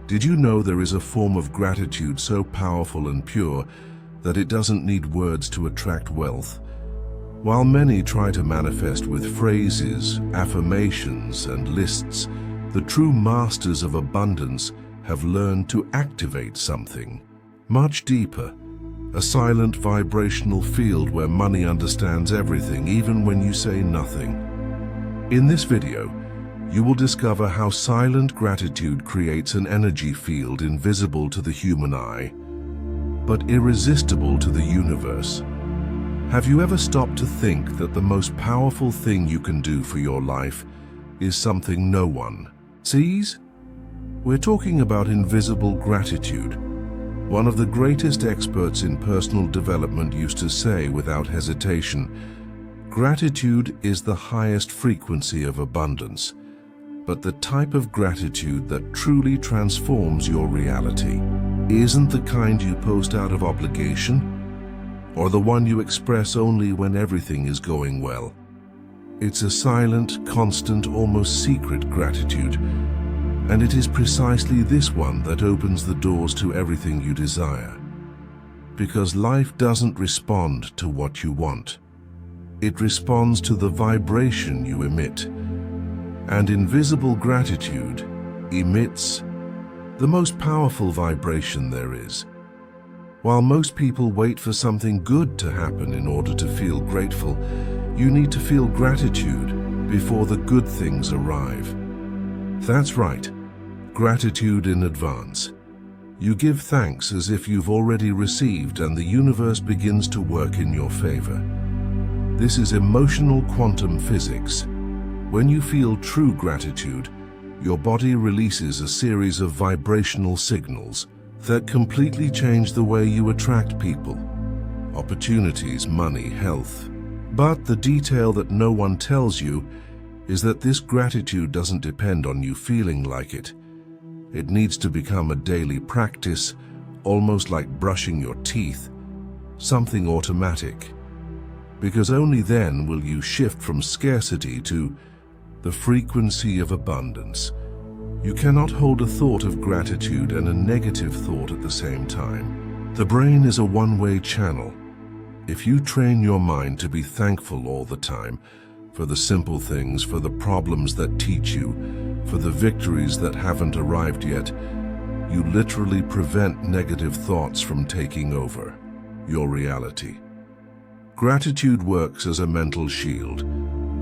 Did you know there is a form of gratitude so powerful and pure that it doesn't need words to attract wealth? While many try to manifest with phrases, affirmations, and lists, the true masters of abundance have learned to activate something much deeper, a silent vibrational field where money understands everything, even when you say nothing. In this video, you will discover how silent gratitude creates an energy field invisible to the human eye, but irresistible to the universe. Have you ever stopped to think that the most powerful thing you can do for your life is something no one sees? We're talking about invisible gratitude. One of the greatest experts in personal development used to say without hesitation, gratitude is the highest frequency of abundance, but the type of gratitude that truly transforms your reality isn't the kind you post out of obligation, or the one you express only when everything is going well. It's a silent, constant, almost secret gratitude, and it is precisely this one that opens the doors to everything you desire. Because life doesn't respond to what you want. It responds to the vibration you emit. And invisible gratitude emits the most powerful vibration there is. While most people wait for something good to happen in order to feel grateful, you need to feel gratitude before the good things arrive. That's right, gratitude in advance. You give thanks as if you've already received, and the universe begins to work in your favor. This is emotional quantum physics. When you feel true gratitude, your body releases a series of vibrational signals that completely change the way you attract people, opportunities, money, health. But the detail that no one tells you is that this gratitude doesn't depend on you feeling like it. It needs to become a daily practice, almost like brushing your teeth, something automatic. Because only then will you shift from scarcity to the frequency of abundance. You cannot hold a thought of gratitude and a negative thought at the same time. The brain is a one-way channel. If you train your mind to be thankful all the time, for the simple things, for the problems that teach you, for the victories that haven't arrived yet, you literally prevent negative thoughts from taking over your reality. Gratitude works as a mental shield.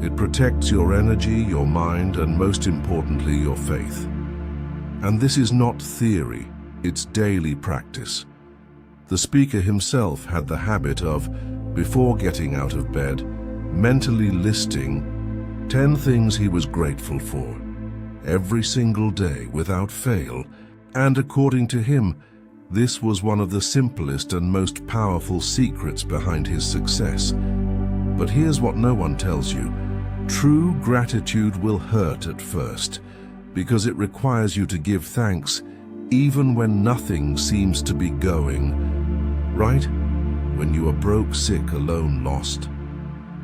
It protects your energy, your mind, and most importantly, your faith. And this is not theory, it's daily practice. The speaker himself had the habit of, before getting out of bed, mentally listing 10 things he was grateful for, every single day without fail, and according to him, this was one of the simplest and most powerful secrets behind his success. But here's what no one tells you. True gratitude will hurt at first, because it requires you to give thanks even when nothing seems to be going right. When you are broke, sick, alone, lost,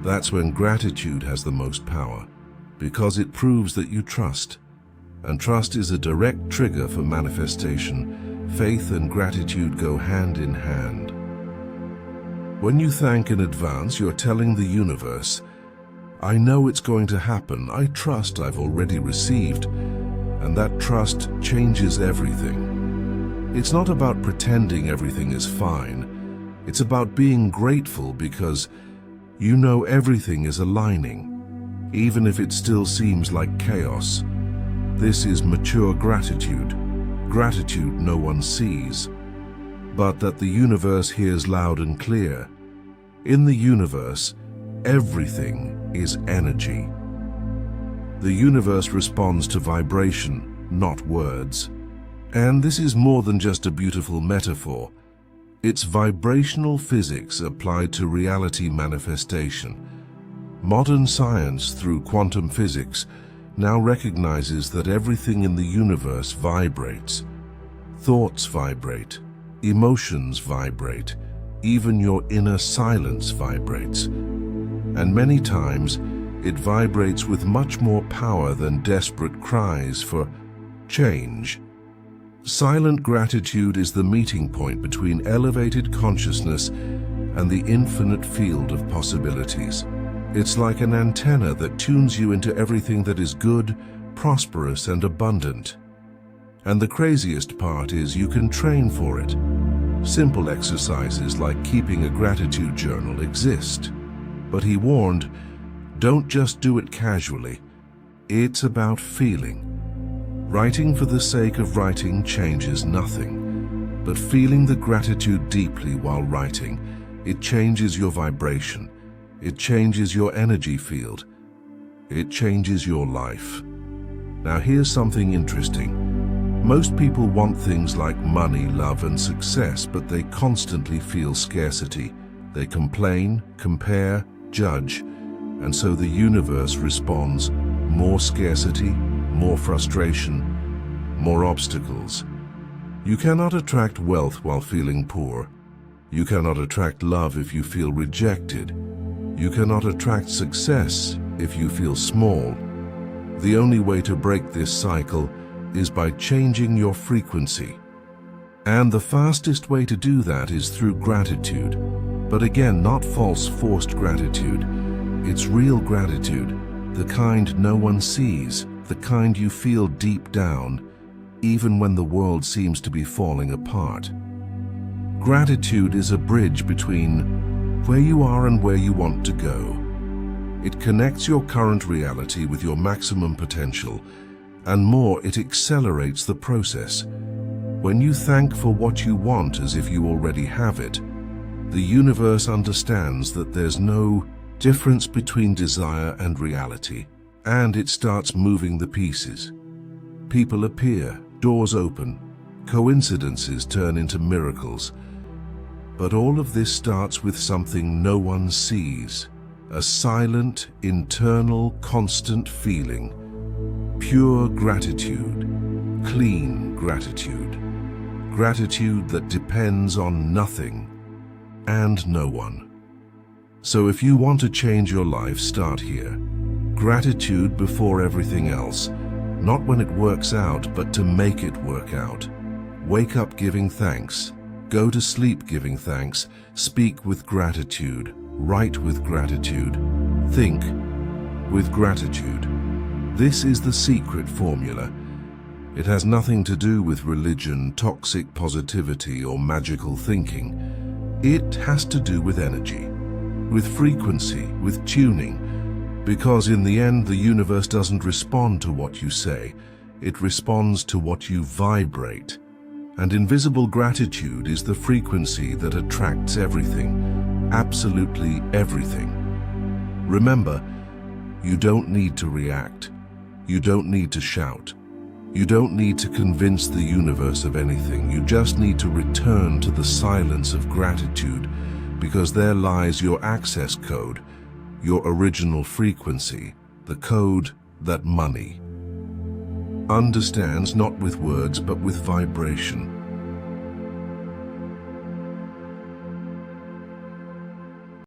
that's when gratitude has the most power, because it proves that you trust. And trust is a direct trigger for manifestation. Faith and gratitude go hand in hand. When you thank in advance, you're telling the universe, I know it's going to happen. I trust I've already received. And that trust changes everything. It's not about pretending everything is fine. It's about being grateful because you know everything is aligning, even if it still seems like chaos. This is mature gratitude. Gratitude no one sees, but that the universe hears loud and clear. In the universe, everything is energy. The universe responds to vibration, not words. And this is more than just a beautiful metaphor. It's vibrational physics applied to reality manifestation. Modern science, through quantum physics, now recognizes that everything in the universe vibrates. Thoughts vibrate, emotions vibrate, even your inner silence vibrates. And many times, it vibrates with much more power than desperate cries for change. Silent gratitude is the meeting point between elevated consciousness and the infinite field of possibilities. It's like an antenna that tunes you into everything that is good, prosperous, and abundant. And the craziest part is you can train for it. Simple exercises like keeping a gratitude journal exist. But he warned, don't just do it casually. It's about feeling. Writing for the sake of writing changes nothing. But feeling the gratitude deeply while writing, it changes your vibration. It changes your energy field. It changes your life. Now here's something interesting. Most people want things like money, love, and success, but they constantly feel scarcity. They complain, compare, judge, and so the universe responds: more scarcity, more frustration, more obstacles. You cannot attract wealth while feeling poor. You cannot attract love if you feel rejected. You cannot attract success if you feel small. The only way to break this cycle is by changing your frequency. And the fastest way to do that is through gratitude. But again, not false, forced gratitude. It's real gratitude, the kind no one sees, the kind you feel deep down, even when the world seems to be falling apart. Gratitude is a bridge between where you are and where you want to go. It connects your current reality with your maximum potential, and more, it accelerates the process. When you thank for what you want as if you already have it, the universe understands that there's no difference between desire and reality, and it starts moving the pieces. People appear, doors open, coincidences turn into miracles. But all of this starts with something no one sees: a silent, internal, constant feeling. Pure gratitude, clean gratitude. Gratitude that depends on nothing and no one. So if you want to change your life, start here. Gratitude before everything else. Not when it works out, but to make it work out. Wake up giving thanks. Go to sleep giving thanks. Speak with gratitude. Write with gratitude. Think with gratitude. This is the secret formula. It has nothing to do with religion, toxic positivity, or magical thinking. It has to do with energy, with frequency, with tuning. Because in the end, the universe doesn't respond to what you say. It responds to what you vibrate. And invisible gratitude is the frequency that attracts everything, absolutely everything. Remember, you don't need to react. You don't need to shout. You don't need to convince the universe of anything. You just need to return to the silence of gratitude, because there lies your access code, your original frequency, the code that money understands, not with words but with vibration.